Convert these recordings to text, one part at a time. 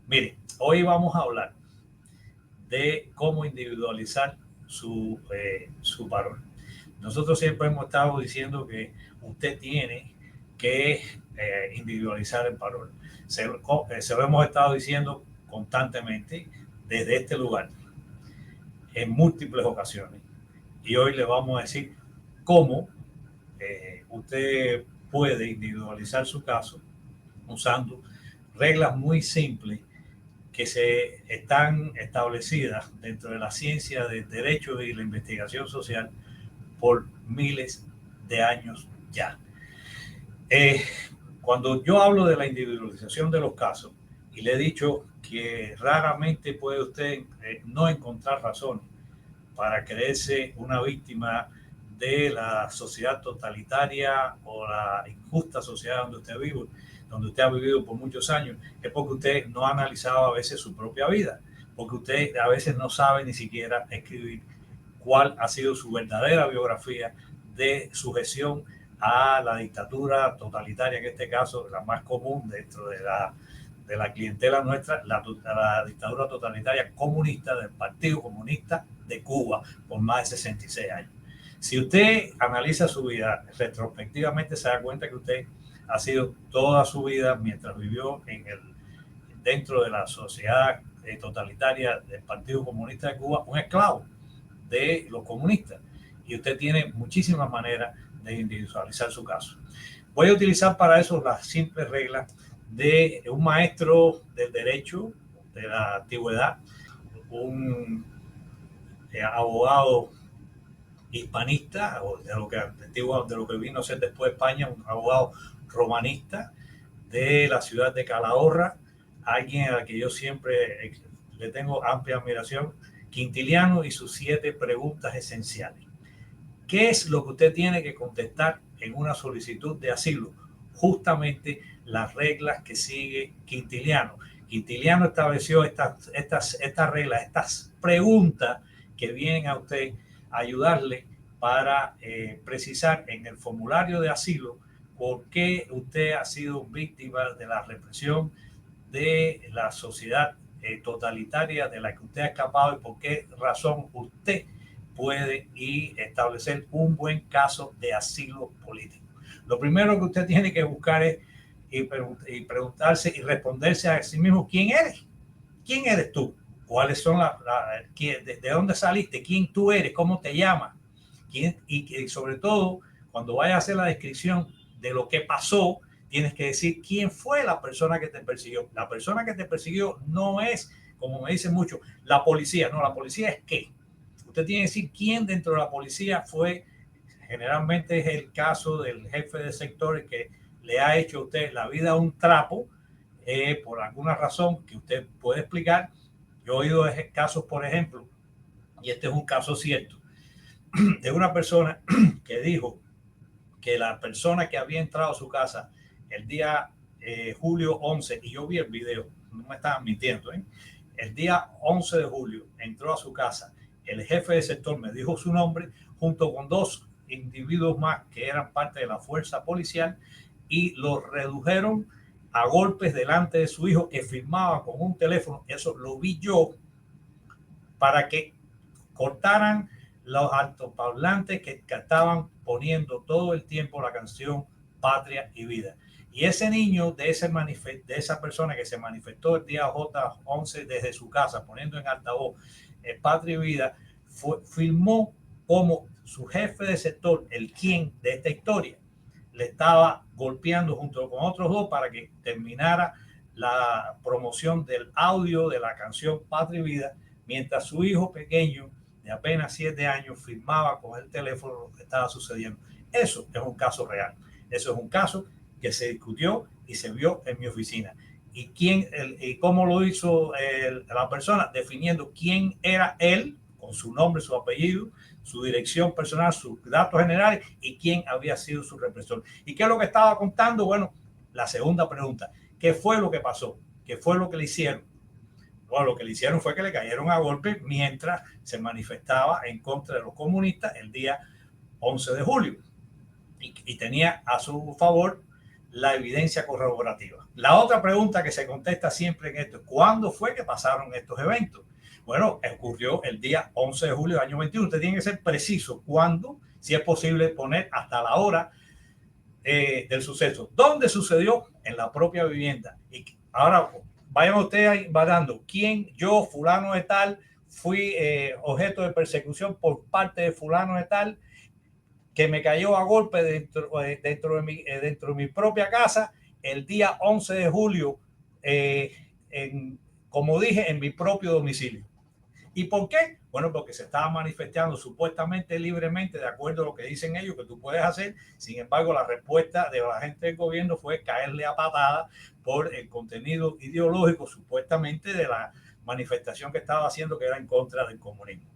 Mire, hoy vamos a hablar de cómo individualizar su parol. Nosotros siempre hemos estado diciendo que usted tiene que individualizar el parol. Se lo hemos estado diciendo constantemente desde este lugar en múltiples ocasiones. Y hoy le vamos a decir cómo usted puede individualizar su caso usando reglas muy simples que se están establecidas dentro de la ciencia del derecho y la investigación social por miles de años ya. Cuando yo hablo de la individualización de los casos, y le he dicho que raramente puede usted no encontrar razones para creerse una víctima de la sociedad totalitaria o la injusta sociedad donde usted ha vivido por muchos años, es porque usted no ha analizado a veces su propia vida, porque usted a veces no sabe ni siquiera escribir cuál ha sido su verdadera biografía de sujeción a la dictadura totalitaria, en este caso la más común dentro de la clientela nuestra, la dictadura totalitaria comunista del Partido Comunista de Cuba por más de 66 años. Si usted analiza su vida retrospectivamente, se da cuenta que usted ha sido toda su vida, mientras vivió dentro de la sociedad totalitaria del Partido Comunista de Cuba, un esclavo de los comunistas. Y usted tiene muchísimas maneras de individualizar su caso. Voy a utilizar para eso las simples reglas de un maestro del derecho de la antigüedad, un abogado hispanista, o de lo que vino a ser después España, un abogado romanista de la ciudad de Calahorra, alguien a que yo siempre le tengo amplia admiración, Quintiliano y sus 7 preguntas esenciales. ¿Qué es lo que usted tiene que contestar en una solicitud de asilo? Justamente las reglas que sigue Quintiliano. Quintiliano estableció estas reglas, estas preguntas que vienen a usted a ayudarle para precisar en el formulario de asilo por qué usted ha sido víctima de la represión de la sociedad totalitaria de la que usted ha escapado y por qué razón usted puede establecer un buen caso de asilo político. Lo primero que usted tiene que buscar es y preguntarse y responderse a sí mismo: ¿quién eres? ¿Quién eres tú? ¿Cuáles son de dónde saliste? ¿Quién tú eres? ¿Cómo te llamas? Y sobre todo, cuando vayas a hacer la descripción de lo que pasó, tienes que decir quién fue la persona que te persiguió. La persona que te persiguió no es, como me dicen mucho, la policía. No, la policía es qué. Usted tiene que decir quién dentro de la policía fue. Generalmente es el caso del jefe de sector que le ha hecho a usted la vida un trapo por alguna razón que usted puede explicar. Yo he oído casos, por ejemplo, y este es un caso cierto, de una persona que dijo que la persona que había entrado a su casa el día julio 11, y yo vi el video, no me estaban mintiendo, el día 11 de julio entró a su casa, el jefe de sector me dijo su nombre, junto con 2 individuos más que eran parte de la fuerza policial, y los redujeron a golpes delante de su hijo, que filmaba con un teléfono. Eso lo vi yo, para que cortaran los altoparlantes que estaban poniendo todo el tiempo la canción Patria y Vida. Y ese niño de esa persona que se manifestó el día J11 desde su casa poniendo en altavoz Patria y Vida, filmó como su jefe de sector, el quien de esta historia, le estaba golpeando junto con otros 2 para que terminara la promoción del audio de la canción Patria y Vida, mientras su hijo pequeño de apenas 7 años filmaba con el teléfono lo que estaba sucediendo. Eso es un caso real. Eso es un caso que se discutió y se vio en mi oficina. ¿Y cómo lo hizo la persona? Definiendo quién era él, con su nombre, su apellido, su dirección personal, sus datos generales y quién había sido su represor. ¿Y qué es lo que estaba contando? Bueno, la segunda pregunta: ¿qué fue lo que pasó? ¿Qué fue lo que le hicieron? Bueno, lo que le hicieron fue que le cayeron a golpe mientras se manifestaba en contra de los comunistas el día 11 de julio. Y tenía a su favor la evidencia corroborativa. La otra pregunta que se contesta siempre en esto es: ¿cuándo fue que pasaron estos eventos? Bueno, ocurrió el día 11 de julio del año 21. Usted tiene que ser preciso cuándo, si es posible poner hasta la hora del suceso. ¿Dónde sucedió? En la propia vivienda. Y ahora vayan ustedes dando quién, yo, fulano de tal, fui objeto de persecución por parte de fulano de tal, que me cayó a golpe dentro de mi propia casa el día 11 de julio, como dije, en mi propio domicilio. ¿Y por qué? Bueno, porque se estaba manifestando supuestamente libremente, de acuerdo a lo que dicen ellos que tú puedes hacer. Sin embargo, la respuesta de la gente del gobierno fue caerle a patada por el contenido ideológico supuestamente de la manifestación que estaba haciendo, que era en contra del comunismo.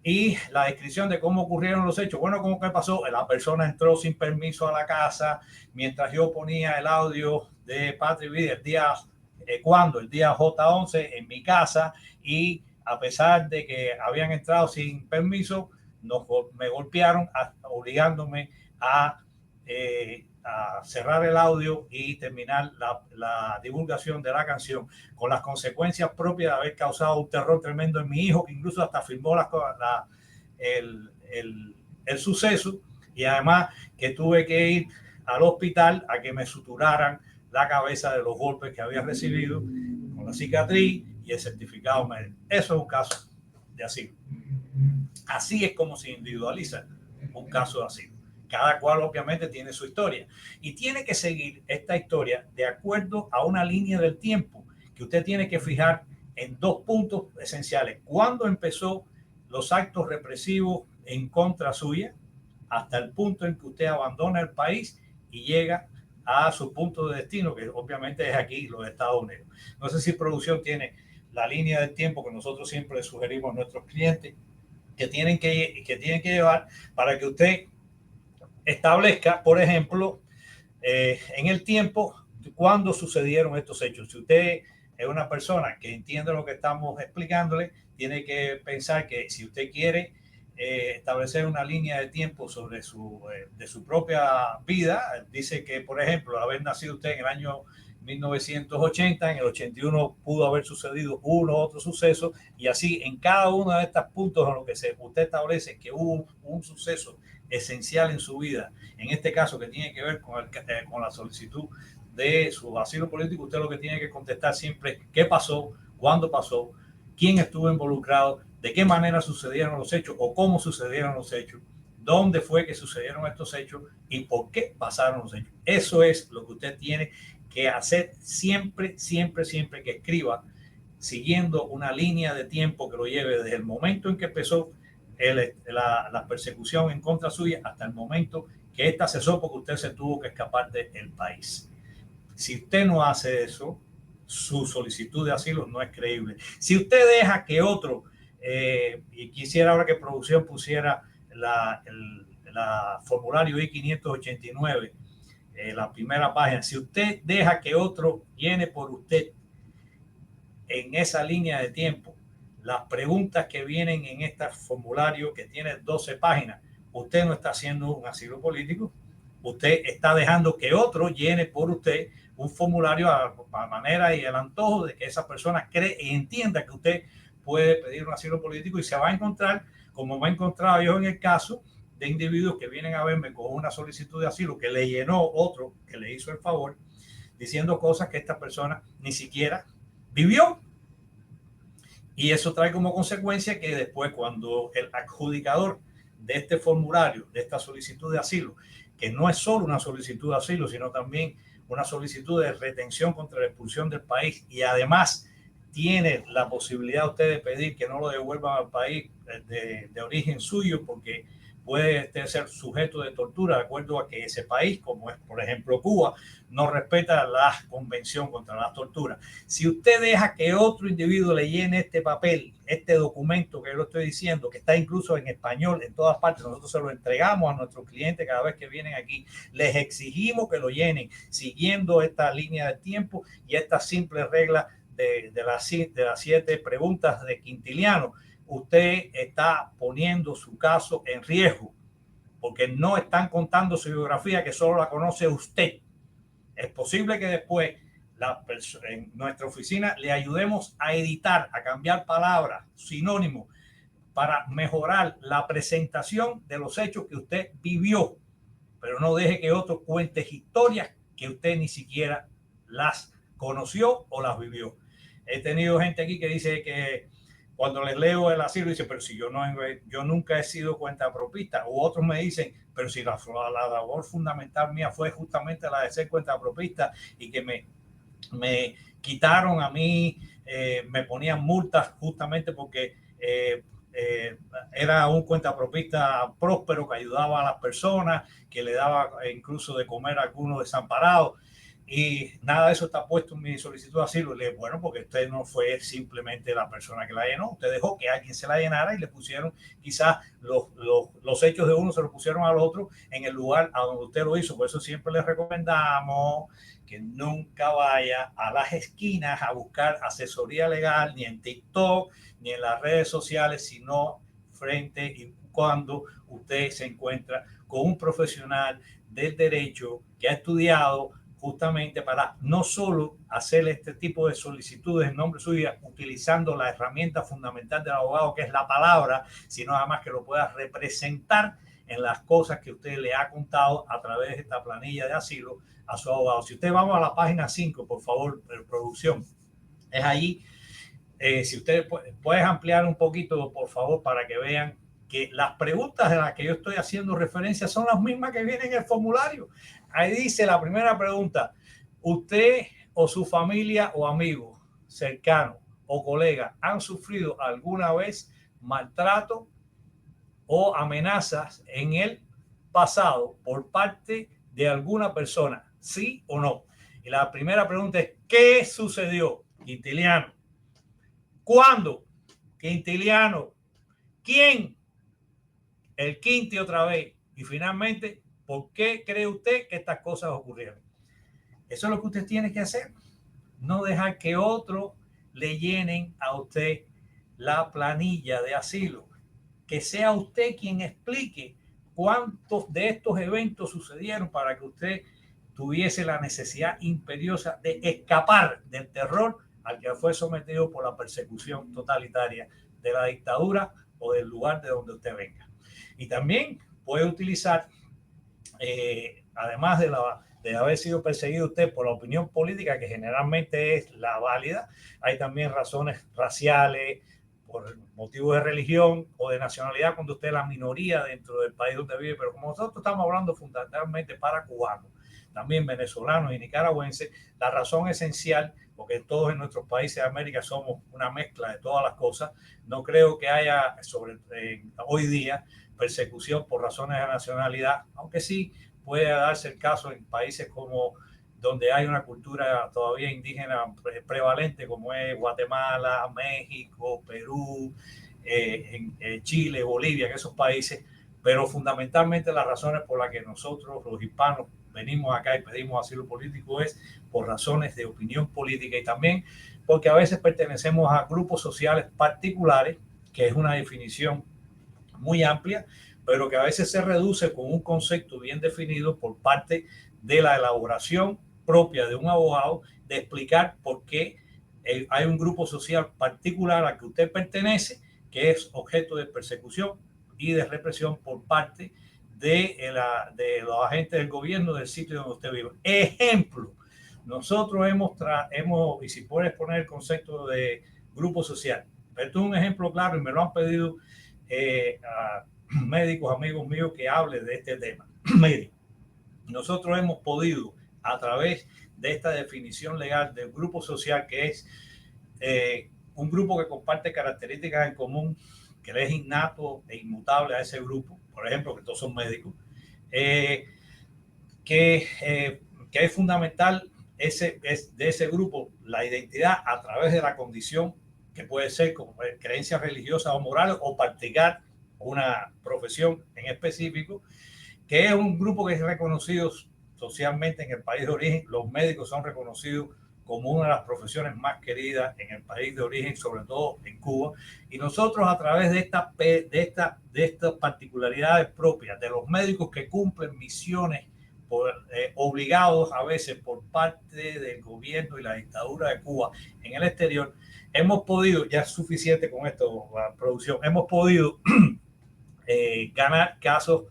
Y la descripción de cómo ocurrieron los hechos. Bueno, ¿cómo que pasó? La persona entró sin permiso a la casa mientras yo ponía el audio de Patria y Vida el día, el día J11 en mi casa, y a pesar de que habían entrado sin permiso, me golpearon obligándome a cerrar el audio y terminar la divulgación de la canción, con las consecuencias propias de haber causado un terror tremendo en mi hijo, que incluso hasta filmó el suceso, y además que tuve que ir al hospital a que me suturaran la cabeza de los golpes que había recibido, con la cicatriz y el certificado médico. Eso es un caso de asilo. Así es como se individualiza un caso de asilo. Cada cual obviamente tiene su historia y tiene que seguir esta historia de acuerdo a una línea del tiempo que usted tiene que fijar en dos puntos esenciales: cuándo empezó los actos represivos en contra suya, hasta el punto en que usted abandona el país y llega a su punto de destino, que obviamente es aquí, los Estados Unidos. No sé si producción tiene la línea del tiempo que nosotros siempre le sugerimos a nuestros clientes que tienen que llevar para que usted establezca, por ejemplo, en el tiempo, cuándo sucedieron estos hechos. Si usted es una persona que entiende lo que estamos explicándole, tiene que pensar que si usted quiere establecer una línea de tiempo sobre de su propia vida, dice que, por ejemplo, haber nacido usted en el año 1980, en el 81 pudo haber sucedido uno u otro suceso, y así en cada uno de estos puntos en los que usted establece que hubo un suceso esencial en su vida, en este caso que tiene que ver con la solicitud de su asilo político, usted lo que tiene que contestar siempre: ¿qué pasó? ¿Cuándo pasó? ¿Quién estuvo involucrado? ¿De qué manera sucedieron los hechos o cómo sucedieron los hechos? ¿Dónde fue que sucedieron estos hechos y por qué pasaron los hechos? Eso es lo que usted tiene que hacer siempre, siempre, siempre que escriba, siguiendo una línea de tiempo que lo lleve desde el momento en que empezó la persecución en contra suya hasta el momento que esta cesó porque usted se tuvo que escapar del país. Si usted no hace eso, su solicitud de asilo no es creíble. Si usted deja que otro, y quisiera ahora que producción pusiera la formulario I-589, la primera página, si usted deja que otro llene por usted en esa línea de tiempo las preguntas que vienen en este formulario que tiene 12 páginas, usted no está haciendo un asilo político, usted está dejando que otro llene por usted un formulario a manera y el antojo de que esa persona cree y entienda que usted puede pedir un asilo político, y se va a encontrar, como me he encontrado yo en el caso de individuos que vienen a verme con una solicitud de asilo que le llenó otro que le hizo el favor, diciendo cosas que esta persona ni siquiera vivió. Y eso trae como consecuencia que después, cuando el adjudicador de este formulario, de esta solicitud de asilo, que no es solo una solicitud de asilo, sino también una solicitud de retención contra la expulsión del país, y además tiene la posibilidad usted de pedir que no lo devuelvan al país de origen suyo, porque puede ser sujeto de tortura, de acuerdo a que ese país, como es por ejemplo Cuba, no respeta la convención contra la tortura. Si usted deja que otro individuo le llene este papel, este documento que yo lo estoy diciendo, que está incluso en español en todas partes, nosotros se lo entregamos a nuestros clientes cada vez que vienen aquí, les exigimos que lo llenen siguiendo esta línea de tiempo y estas simples reglas de las 7 preguntas de Quintiliano. Usted está poniendo su caso en riesgo, porque no están contando su biografía, que solo la conoce usted. Es posible que después en nuestra oficina le ayudemos a editar, a cambiar palabras, sinónimos, para mejorar la presentación de los hechos que usted vivió, pero no deje que otro cuente historias que usted ni siquiera las conoció o las vivió. He tenido gente aquí que dice que cuando les leo el asilo dice, pero si yo nunca he sido cuentapropista, u otros me dicen, pero si la labor fundamental mía fue justamente la de ser cuentapropista y que me quitaron a mí, me ponían multas justamente porque era un cuentapropista próspero que ayudaba a las personas, que le daba incluso de comer a algunos desamparados, y nada de eso está puesto en mi solicitud de asilo. Le digo, bueno, porque usted no fue simplemente la persona que la llenó, usted dejó que alguien se la llenara y le pusieron quizás los hechos de uno se los pusieron al otro en el lugar a donde usted lo hizo. Por eso siempre les recomendamos que nunca vaya a las esquinas a buscar asesoría legal, ni en TikTok, ni en las redes sociales, sino frente y cuando usted se encuentra con un profesional del derecho que ha estudiado justamente para no solo hacer este tipo de solicitudes en nombre suyo utilizando la herramienta fundamental del abogado, que es la palabra, sino además que lo pueda representar en las cosas que usted le ha contado a través de esta planilla de asilo a su abogado. Si usted vamos a la página 5, por favor, producción, es ahí. Si usted puedes ampliar un poquito, por favor, para que vean que las preguntas de las que yo estoy haciendo referencia son las mismas que vienen en el formulario. Ahí dice la primera pregunta: ¿usted o su familia o amigos cercanos o colegas han sufrido alguna vez maltrato o amenazas en el pasado por parte de alguna persona? ¿Sí o no? Y la primera pregunta es: ¿qué sucedió? Quintiliano. ¿Cuándo? Quintiliano. ¿Quién? El Quinti otra vez. Y finalmente, ¿por qué cree usted que estas cosas ocurrieron? Eso es lo que usted tiene que hacer. No dejar que otros le llenen a usted la planilla de asilo. Que sea usted quien explique cuántos de estos eventos sucedieron para que usted tuviese la necesidad imperiosa de escapar del terror al que fue sometido por la persecución totalitaria de la dictadura o del lugar de donde usted venga. Y también puede utilizar, además de haber sido perseguido usted por la opinión política, que generalmente es la válida, hay también razones raciales, por motivos de religión o de nacionalidad, cuando usted es la minoría dentro del país donde vive. Pero como nosotros estamos hablando fundamentalmente para cubanos, también venezolanos y nicaragüenses, la razón esencial, porque todos en nuestros países de América somos una mezcla de todas las cosas, no creo que haya hoy día persecución por razones de nacionalidad, aunque sí puede darse el caso en países como donde hay una cultura todavía indígena prevalente, como es Guatemala, México, Perú, Chile, Bolivia, en esos países. Pero fundamentalmente las razones por las que nosotros, los hispanos, venimos acá y pedimos asilo político es por razones de opinión política, y también porque a veces pertenecemos a grupos sociales particulares, que es una definición muy amplia, pero que a veces se reduce con un concepto bien definido por parte de la elaboración propia de un abogado, de explicar por qué hay un grupo social particular al que usted pertenece que es objeto de persecución y de represión por parte de los agentes del gobierno del sitio donde usted vive. Ejemplo, nosotros hemos, y si puedes poner el concepto de grupo social, esto es un ejemplo claro y me lo han pedido a médicos, amigos míos, que hable de este tema. Miren, nosotros hemos podido, a través de esta definición legal del grupo social, que es un grupo que comparte características en común, que es innato e inmutable a ese grupo, por ejemplo, que todos son médicos, que es fundamental de ese grupo la identidad a través de la condición, que puede ser como creencias religiosas o morales, o practicar una profesión en específico, que es un grupo que es reconocido socialmente en el país de origen. Los médicos son reconocidos como una de las profesiones más queridas en el país de origen, sobre todo en Cuba. Y nosotros, a través de estas particularidades propias de los médicos que cumplen misiones obligados a veces por parte del gobierno y la dictadura de Cuba en el exterior, hemos podido, ya es suficiente con esto, la producción, hemos podido ganar casos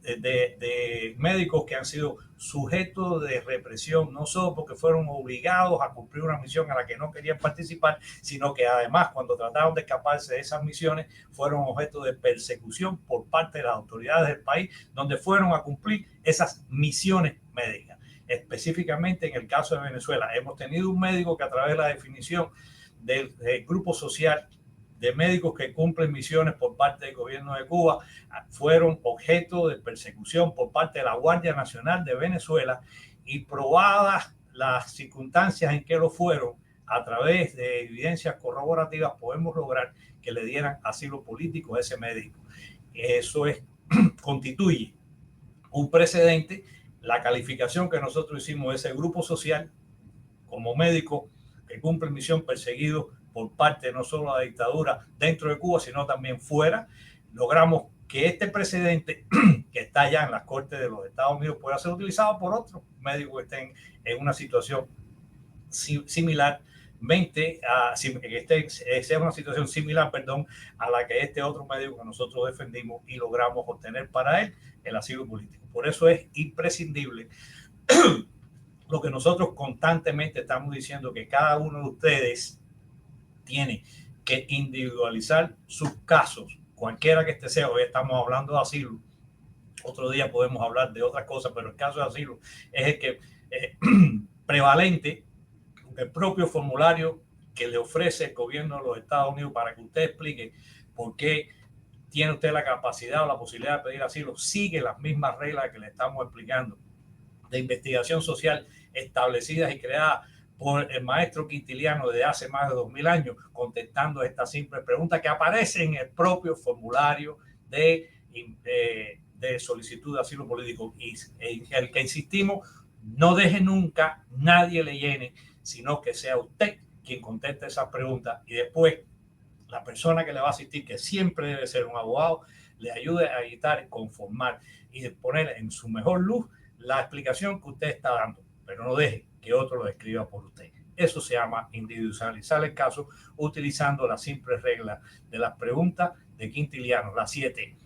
de médicos que han sido sujetos de represión, no solo porque fueron obligados a cumplir una misión a la que no querían participar, sino que además cuando trataron de escaparse de esas misiones fueron objeto de persecución por parte de las autoridades del país donde fueron a cumplir esas misiones médicas. Específicamente en el caso de Venezuela, hemos tenido un médico que a través de la definición del grupo social de médicos que cumplen misiones por parte del gobierno de Cuba fueron objeto de persecución por parte de la Guardia Nacional de Venezuela, y probadas las circunstancias en que lo fueron, a través de evidencias corroborativas podemos lograr que le dieran asilo político a ese médico. Eso constituye un precedente. La calificación que nosotros hicimos de ese grupo social como médico que cumple misión perseguido por parte no solo de la dictadura dentro de Cuba, sino también fuera, logramos que este precedente que está ya en las Cortes de los Estados Unidos pueda ser utilizado por otros médicos que estén en una situación similar, sea una situación similar, a la que este otro médico que nosotros defendimos y logramos obtener para él el asilo político. Por eso es imprescindible lo que nosotros constantemente estamos diciendo, que cada uno de ustedes tiene que individualizar sus casos, cualquiera que este sea. Hoy estamos hablando de asilo, otro día podemos hablar de otras cosas, pero el caso de asilo es el que prevalente. El propio formulario que le ofrece el gobierno de los Estados Unidos para que usted explique por qué tiene usted la capacidad o la posibilidad de pedir asilo, sigue las mismas reglas que le estamos explicando de investigación social establecidas y creadas por el maestro Quintiliano desde hace más de 2000 años, contestando esta simple pregunta que aparece en el propio formulario de solicitud de asilo político, y el que insistimos, no deje nunca nadie le llene, sino que sea usted quien conteste esas preguntas, y después la persona que le va a asistir, que siempre debe ser un abogado, le ayude a editar, conformar y poner en su mejor luz la explicación que usted está dando, pero no deje que otro lo escriba por usted. Eso se llama individualizar el caso utilizando las simples reglas de las preguntas de Quintiliano, las 7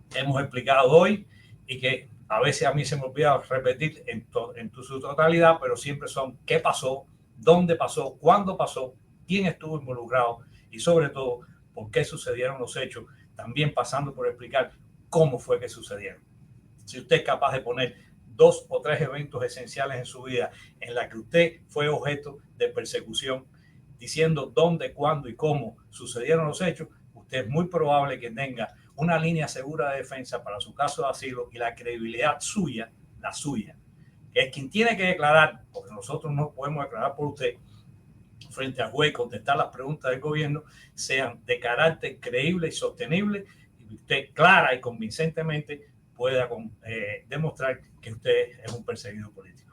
que hemos explicado hoy y que a veces a mí se me olvida repetir en su totalidad, pero siempre son qué pasó, dónde pasó, cuándo pasó, quién estuvo involucrado y sobre todo por qué sucedieron los hechos, también pasando por explicar cómo fue que sucedieron. Si usted es capaz de poner 2 o 3 eventos esenciales en su vida en la que usted fue objeto de persecución, diciendo dónde, cuándo y cómo sucedieron los hechos, usted es muy probable que tenga una línea segura de defensa para su caso de asilo, y la credibilidad suya, la suya, que es quien tiene que declarar, porque nosotros no podemos declarar por usted frente al juez, contestar las preguntas del gobierno, sean de carácter creíble y sostenible, y usted clara y convincentemente pueda demostrar que usted es un perseguido político.